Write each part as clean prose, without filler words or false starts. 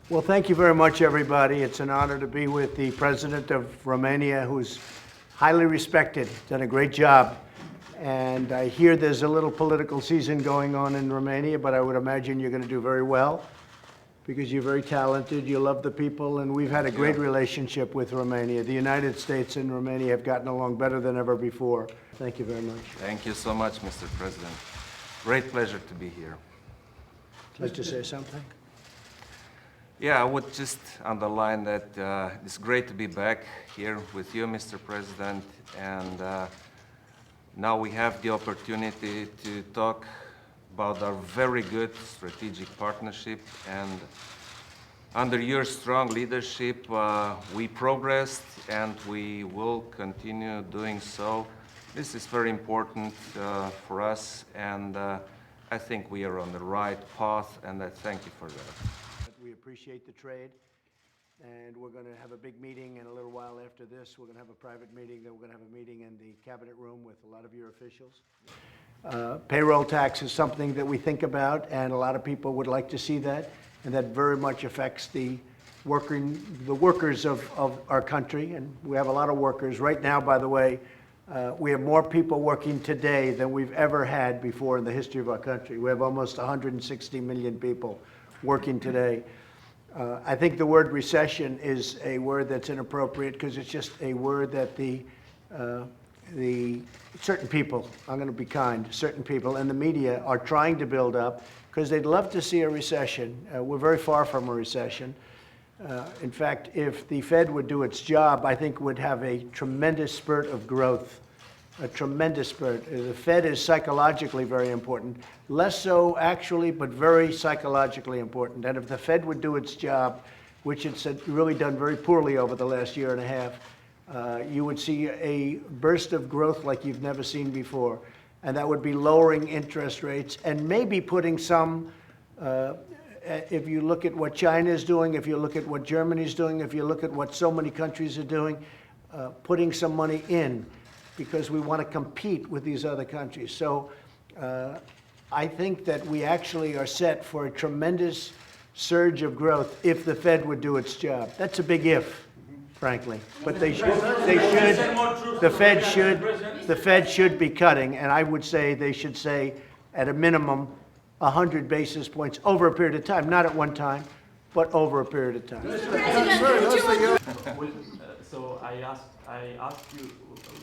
Well, thank you very much, everybody. It's an honor to be with the president of Romania, who's highly respected, done a great job. And I hear there's a little political season going on in Romania, but I would imagine you're going to do very well because you're very talented, you love the people, and we've had a great relationship with Romania. The United States and Romania have gotten along better than ever before. Thank you very much. Thank you so much, Mr. President. Great pleasure to be here. Like to say something? Yeah, I would just underline that it's great to be back here with you, Mr. President, and now we have the opportunity to talk about our very good strategic partnership, and under your strong leadership, we progressed and we will continue doing so. This is very important for us, and I think we are on the right path, and I thank you for that. We appreciate the trade, and we're going to have a big meeting in a little while after this. We're going to have a private meeting, then we're going to have a meeting in the cabinet room with a lot of your officials. Payroll tax is something that we think about, and a lot of people would like to see that, and that very much affects the workers of our country, and we have a lot of workers. Right now, by the way, we have more people working today than we've ever had before in the history of our country. We have almost 160 million people working today. I think the word recession is a word that's inappropriate because it's just a word that the certain people, I'm going to be kind, certain people in the media are trying to build up because they'd love to see a recession. We're very far from a recession. In fact, if the Fed would do its job, I think would have a tremendous spurt of growth. A tremendous spurt. The Fed is psychologically very important. Less so actually, but very psychologically important. And if the Fed would do its job, which it's really done very poorly over the last year and a half, you would see a burst of growth like you've never seen before. And that would be lowering interest rates and maybe putting some, if you look at what China is doing, if you look at what Germany is doing, if you look at what so many countries are doing, putting some money in, because we want to compete with these other countries. So I think that we actually are set for a tremendous surge of growth if the Fed would do its job. That's a big if, frankly. But the Fed should be cutting, and I would say they should say at a minimum 100 basis points over a period of time, not at one time, but over a period of time. So I asked you,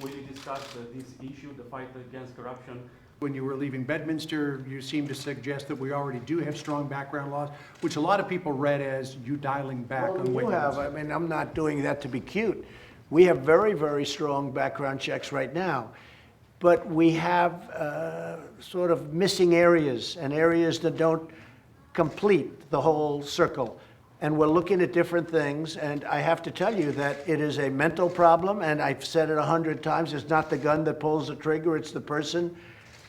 will you discuss this issue, the fight against corruption? When you were leaving Bedminster, you seemed to suggest that we already do have strong background laws, which a lot of people read as you dialing back on you witnesses. have. I mean, I'm not doing that to be cute. We have very, very strong background checks right now. But we have sort of missing areas and areas that don't complete the whole circle. And we're looking at different things, and I have to tell you that it is a mental problem, and I've said it 100 times, it's not the gun that pulls the trigger, it's the person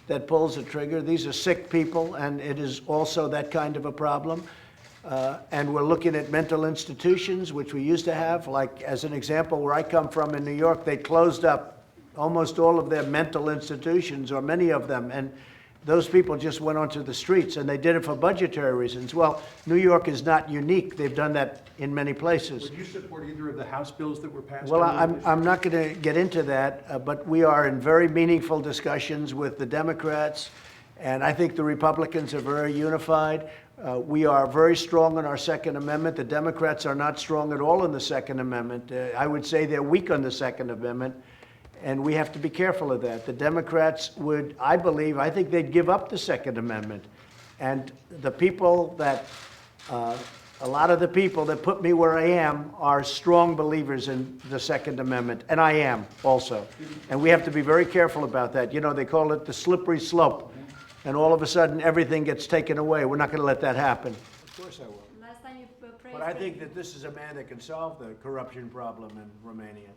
that pulls the trigger. These are sick people, and it is also that kind of a problem. And we're looking at mental institutions, which we used to have, like as an example, where I come from in New York, they closed up almost all of their mental institutions, or many of them, and those people just went onto the streets, and they did it for budgetary reasons. Well, New York is not unique. They've done that in many places. Would you support either of the House bills that were passed? Well, I'm not going to get into that, but we are in very meaningful discussions with the Democrats, and I think the Republicans are very unified. We are very strong on our Second Amendment. The Democrats are not strong at all in the Second Amendment. I would say they're weak on the Second Amendment. And we have to be careful of that. The Democrats would, I think they'd give up the Second Amendment. And the people that, a lot of the people that put me where I am are strong believers in the Second Amendment. And I am also. And we have to be very careful about that. You know, they call it the slippery slope. And all of a sudden, everything gets taken away. We're not going to let that happen. Of course I will. Last time you praised But I think that this is a man that can solve the corruption problem in Romania.